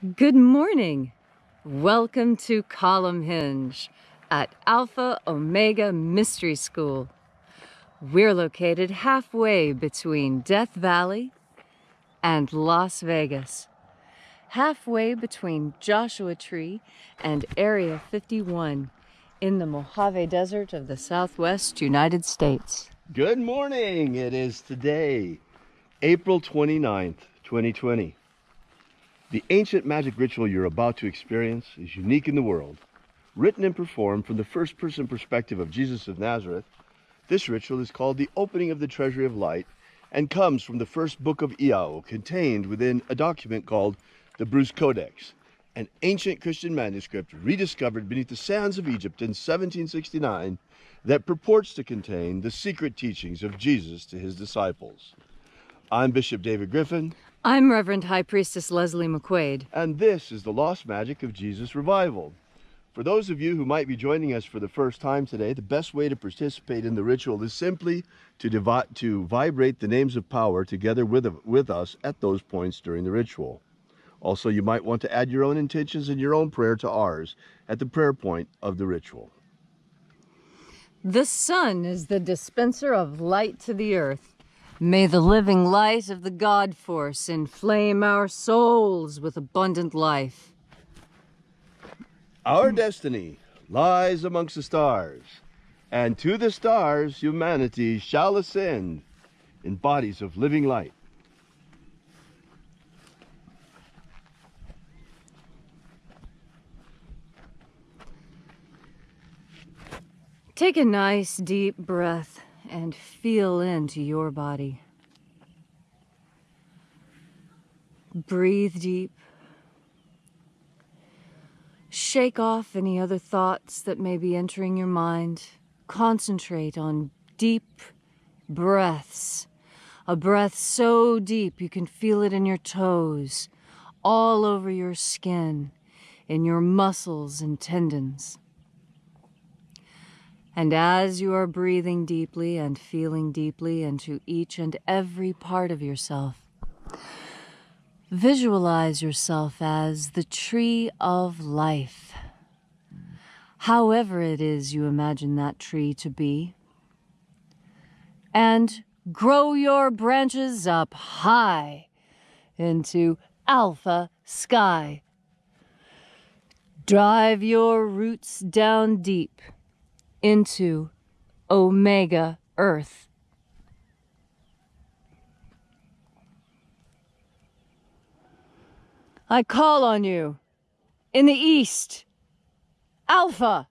Good morning. Welcome to Column Hinge at Alpha Omega Mystery School. We're located halfway between Death Valley and Las Vegas, halfway between Joshua Tree and Area 51 in the Mojave Desert of the Southwest United States. Good morning. It is today, April 29th, 2020. The ancient magic ritual you're about to experience is unique in the world. Written and performed from the first-person perspective of Jesus of Nazareth, this ritual is called the opening of the treasury of light and comes from the first book of Iao, contained within a document called the Bruce Codex, an ancient Christian manuscript rediscovered beneath the sands of Egypt in 1769 that purports to contain the secret teachings of Jesus to his disciples. I'm Bishop David Griffin. I'm Reverend High Priestess Leslie McQuaid. And this is the Lost Magic of Jesus Revival. For those of you who might be joining us for the first time today, the best way to participate in the ritual is simply to vibrate the names of power together with us at those points during the ritual. Also, you might want to add your own intentions and your own prayer to ours at the prayer point of the ritual. The sun is the dispenser of light to the earth. May the living light of the God Force inflame our souls with abundant life. Our destiny lies amongst the stars, and to the stars humanity shall ascend in bodies of living light. Take a nice deep breath and feel into your body. Breathe deep. Shake off any other thoughts that may be entering your mind. Concentrate on deep breaths. A breath so deep you can feel it in your toes, all over your skin, in your muscles and tendons. And as you are breathing deeply and feeling deeply into each and every part of yourself, visualize yourself as the tree of life. However it is you imagine that tree to be. And grow your branches up high into alpha sky. Drive your roots down deep into Omega Earth. I call on you in the east, Alpha.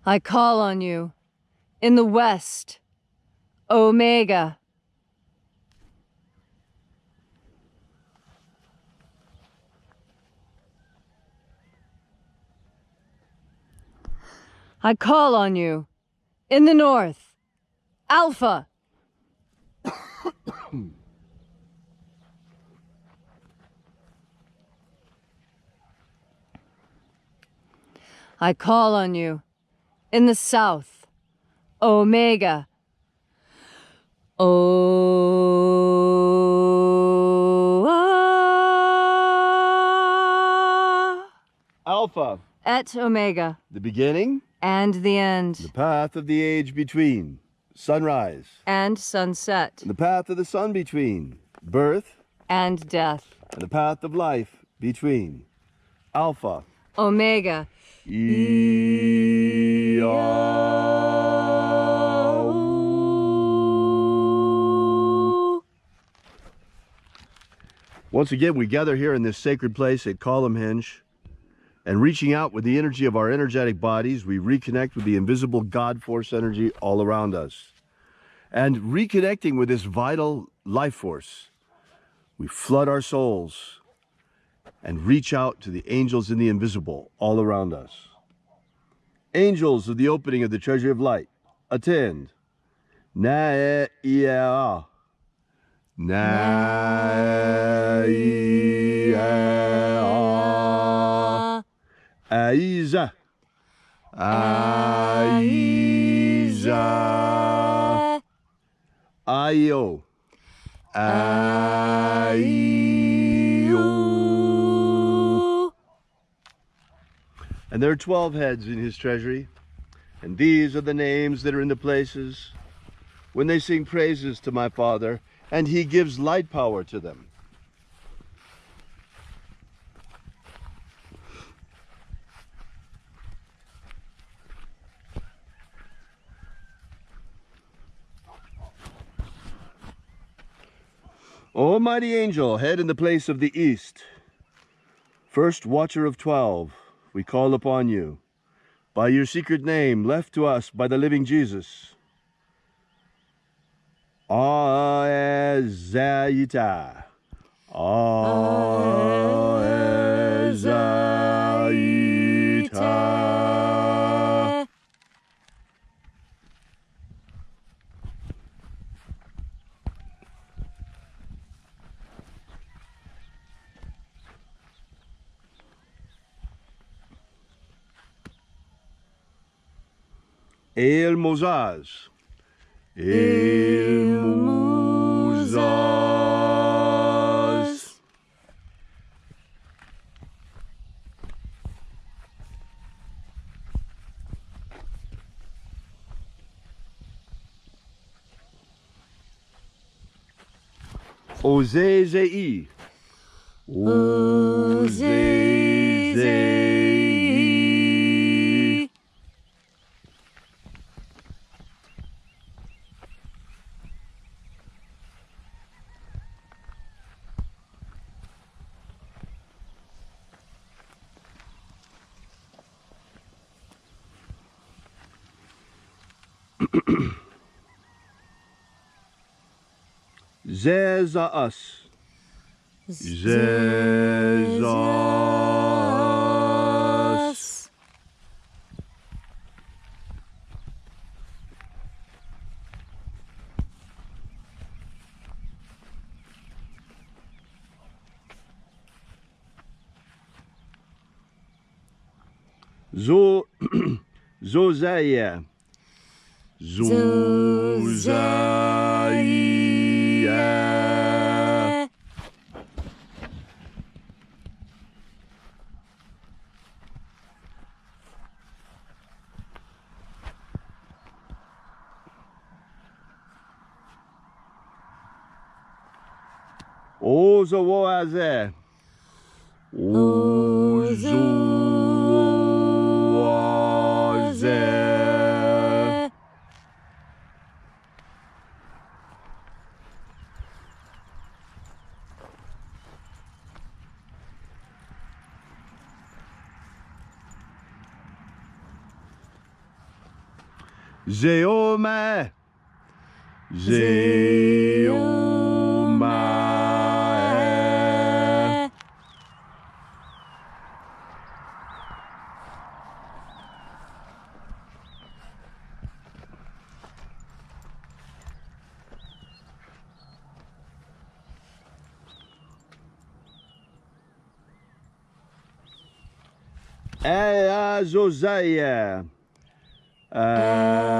I call on you in the west, Omega. I call on you in the north, Alpha. I call on you in the south, Omega. Alpha. Et Omega. The beginning. And the end. The path of the age between. Sunrise. And sunset. And the path of the sun between. Birth. And death. And the path of life between. Alpha. Omega. Once again, we gather here in this sacred place at Column Hinge, and reaching out with the energy of our energetic bodies, we reconnect with the invisible God Force energy all around us. And reconnecting with this vital life force, we flood our souls and reach out to the angels in the invisible all around us. Angels of the opening of the treasury of light, attend. Na-e-ia. Na-e-ia. Aiza. Aiza. Ayo. Ayo. And there are 12 heads in his treasury, and these are the names that are in the places when they sing praises to my Father, and he gives light power to them. O mighty angel, head in the place of the east, first watcher of 12, we call upon you. By your secret name, left to us by the living Jesus. Aezaita. Aezaita. El Mozaz. El Mozaz. Ozezei. Ozezei. Zezaus. Zezaus. Zozaya. Zozaya. Ozoaze. Ozoaze. Zeoma. Zeoma. Azozaya. Azozaya.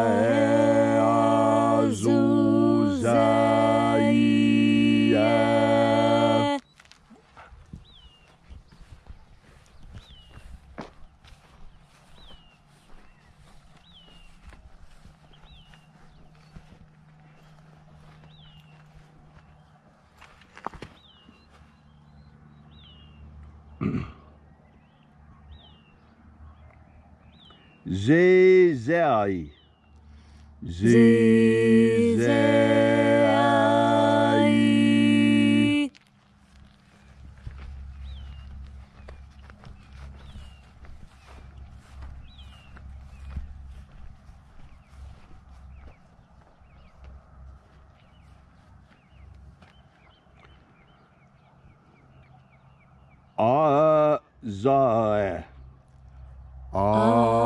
Zezai. Zezai. Azai. Azai.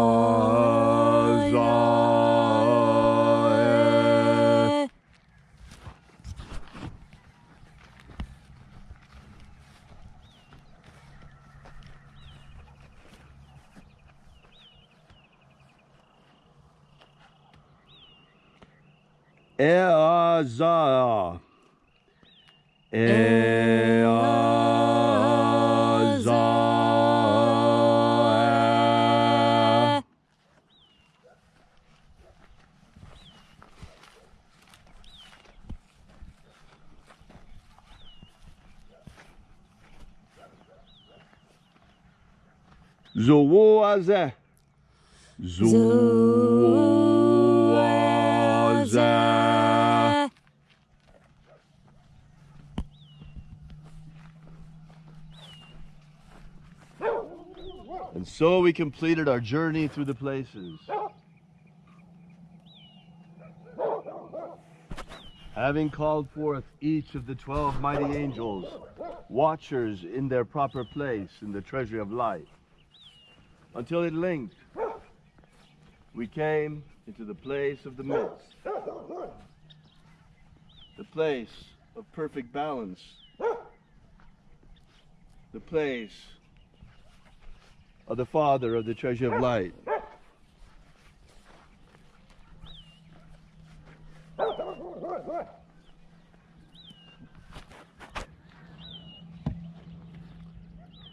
Eaza. Eaza. Zoaza. Zoaza. And so we completed our journey through the places. Having called forth each of the 12 mighty angels, watchers in their proper place in the treasury of light, until at length we came into the place of the midst, the place of perfect balance, the place of the Father of the treasure of light.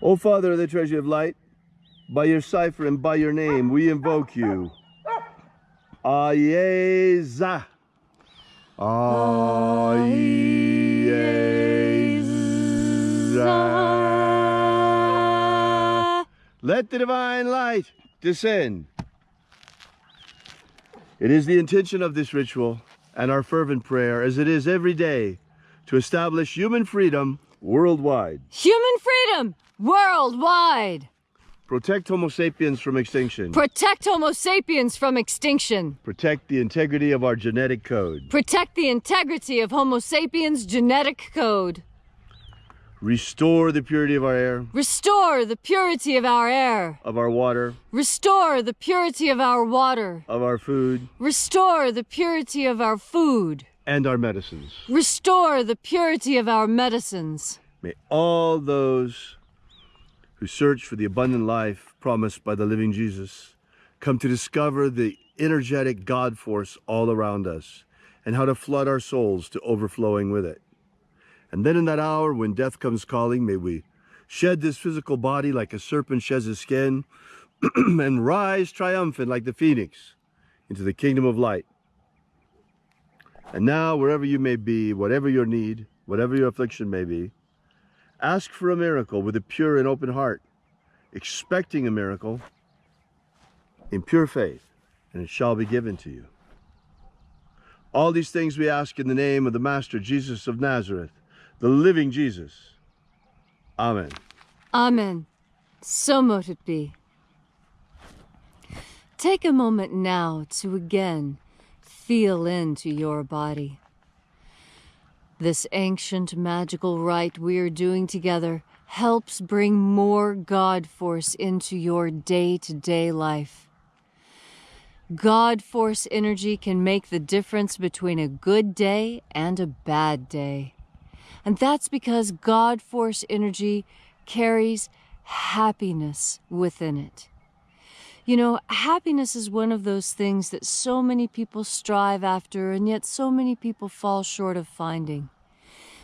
O Father of the treasure of light, by your cipher and by your name, we invoke you. Ayeza. Ayeza. Let the divine light descend. It is the intention of this ritual and our fervent prayer, as it is every day, to establish human freedom worldwide. Human freedom worldwide. Protect Homo sapiens from extinction. Protect Homo sapiens from extinction. Protect the integrity of our genetic code. Protect the integrity of Homo sapiens' genetic code. Restore the purity of our air. Restore the purity of our air. Of our water. Restore the purity of our water. Of our food. Restore the purity of our food. And our medicines. Restore the purity of our medicines. May all those who search for the abundant life promised by the living Jesus come to discover the energetic God force all around us and how to flood our souls to overflowing with it. And then in that hour when death comes calling, may we shed this physical body like a serpent sheds his skin and rise triumphant like the phoenix into the kingdom of light. And now, wherever you may be, whatever your need, whatever your affliction may be, ask for a miracle with a pure and open heart, expecting a miracle in pure faith, and it shall be given to you. All these things we ask in the name of the Master Jesus of Nazareth, the living Jesus. Amen. Amen. So mote it be. Take a moment now to again feel into your body. This ancient magical rite we are doing together helps bring more God force into your day-to-day life. God force energy can make the difference between a good day and a bad day. And that's because God force energy carries happiness within it. You know, happiness is one of those things that so many people strive after, and yet so many people fall short of finding.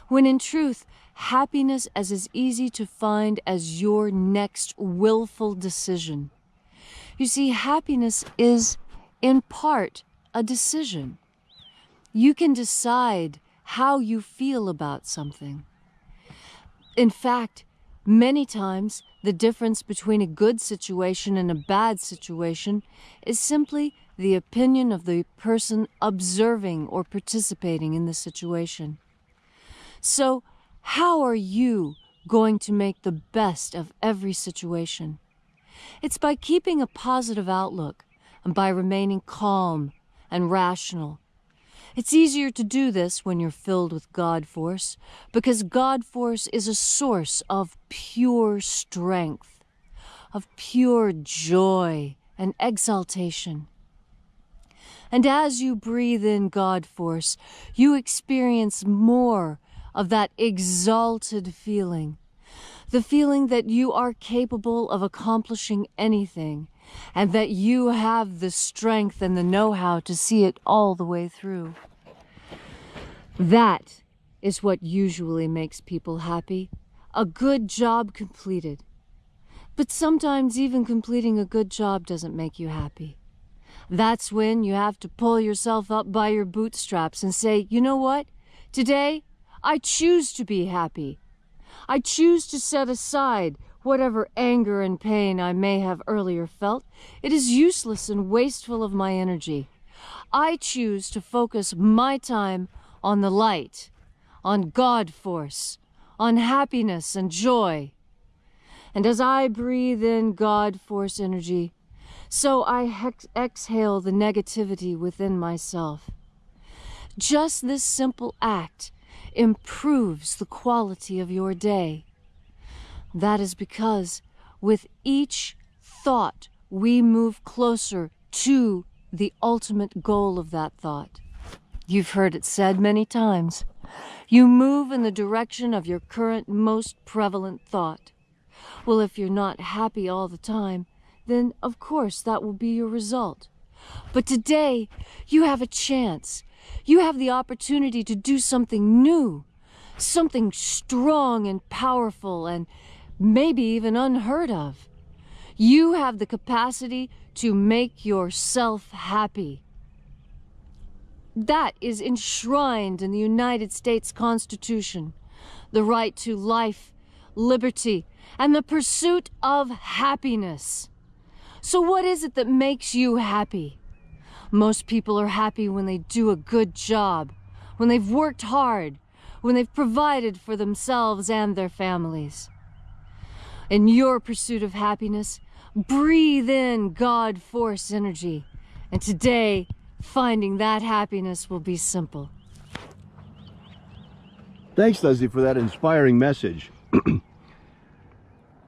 When in truth, happiness is as easy to find as your next willful decision. You see, happiness is, in part, a decision. You can decide how you feel about something. In fact, many times, the difference between a good situation and a bad situation is simply the opinion of the person observing or participating in the situation. So, how are you going to make the best of every situation? It's by keeping a positive outlook and by remaining calm and rational. It's easier to do this when you're filled with God force, because God force is a source of pure strength, of pure joy and exaltation. And as you breathe in God force, you experience more of that exalted feeling, the feeling that you are capable of accomplishing anything, and that you have the strength and the know-how to see it all the way through. That is what usually makes people happy. A good job completed. But sometimes even completing a good job doesn't make you happy. That's when you have to pull yourself up by your bootstraps and say, you know what? Today, I choose to be happy. I choose to set aside whatever anger and pain I may have earlier felt. It is useless and wasteful of my energy. I choose to focus my time on the light, on God force, on happiness and joy. And as I breathe in God force energy, so I exhale the negativity within myself. Just this simple act improves the quality of your day. That is because with each thought, we move closer to the ultimate goal of that thought. You've heard it said many times. You move in the direction of your current most prevalent thought. Well, if you're not happy all the time, then of course that will be your result. But today, you have a chance. You have the opportunity to do something new, something strong and powerful and maybe even unheard of. You have the capacity to make yourself happy. That is enshrined in the United States Constitution, the right to life, liberty, and the pursuit of happiness. So what is it that makes you happy? Most people are happy when they do a good job, when they've worked hard, when they've provided for themselves and their families. In your pursuit of happiness, breathe in God force energy, and today, finding that happiness will be simple. Thanks, Leslie, for that inspiring message.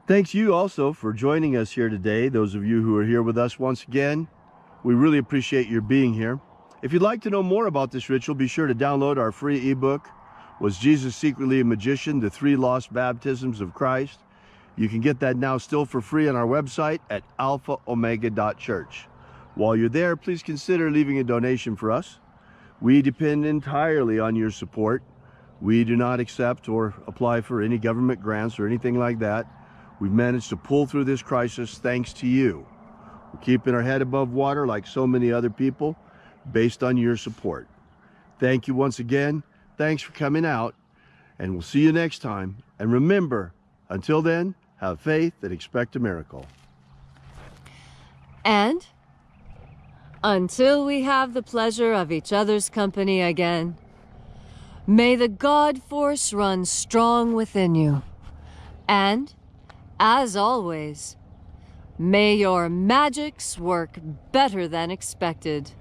Thanks you also for joining us here today, those of you who are here with us once again. We really appreciate your being here. If you'd like to know more about this ritual, be sure to download our free ebook, Was Jesus Secretly a Magician? The 3 Lost Baptisms of Christ. You can get that now still for free on our website at alphaomega.church. While you're there, please consider leaving a donation for us. We depend entirely on your support. We do not accept or apply for any government grants or anything like that. We've managed to pull through this crisis thanks to you. We're keeping our head above water like so many other people based on your support. Thank you once again. Thanks for coming out, and we'll see you next time. And remember, until then, have faith and expect a miracle. And until we have the pleasure of each other's company again, may the God force run strong within you. And, as always, may your magics work better than expected.